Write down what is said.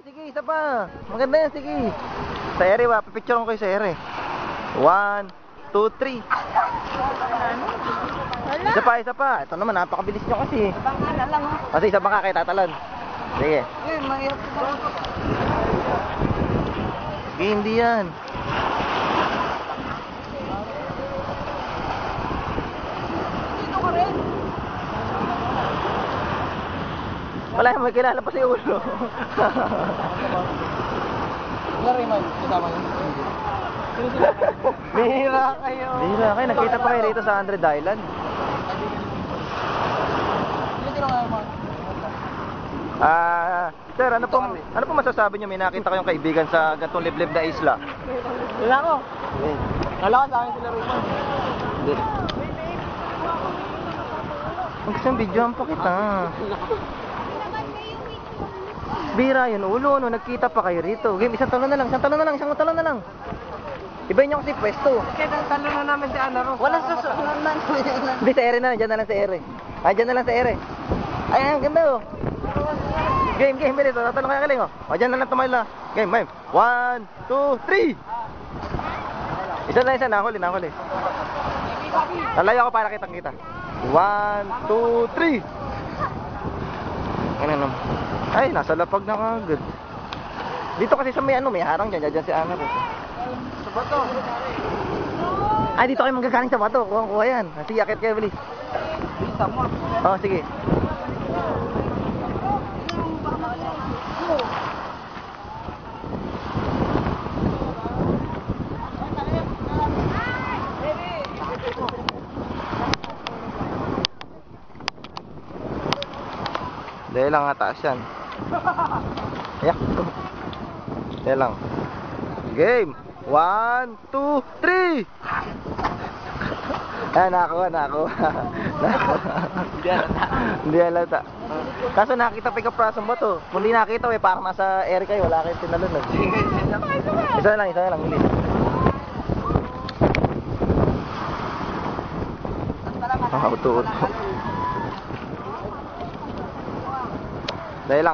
Sige, isa pa. Maganda yan, sige. Sa ere, pipicture ko kayo sa ere. 1, 2, 3. Wala. Isa pa. Ito naman, napakabilis nyo kasi. Baka na lang. Kasi isa pa ka kayo tatalon. Sige. Eh, mahirap ko. Sige, hindi yan. Dito ka rin. Wala, may kilala pa si ulo. Wala rin man, kasama yun. Bihira kayo. Bihira kayo. Nakita pa kayo rito sa 100 Island. Dito lang nga, man. Sir, ano po masasabi niyo? May nakita kayong kaibigan sa gantong liblib na isla? Wala ko. Wala ka sa akin sila Roman. Hindi. Huwag siyang videoan pa kita. Bira yun, ulo, no? Nagkita pa kayo rito. Game, isang talon na lang. Ibahin niyo kasi pwesto. Kaya talo na namin si Ana Ro. Walang susunod man. Hindi, sa ere na. Diyan na lang sa ere. Diyan na lang sa ere. Ay, ganda oh. Game, bilis. Tatalong kaya kaling oh. Diyan na lang tumayla. Game. 1, 2, 3. Isa, nahuli. Lalayo ako para kitang-kita. 1, 2, 3. Ano naman? Ay, nasa lapag na kagad. Dito kasi sa may harang dyan si Ana Ro. Sa bato. Ay, dito kayo manggagaling sa bato. Kuha yan. Sige, akit kayo, bilis. Bisa mo. Oh, sige. Dahil lang ataas yan. Ayak. Dahil lang. Game. 1, 2, 3. Ayan, nakakuha. Hindi halata. Kaso nakita pa ikaprasong ba to? Kung di nakita, parang nasa ere kayo. Wala kayong tinalunod. Isa na lang. Bilis. Uto. Dahil lang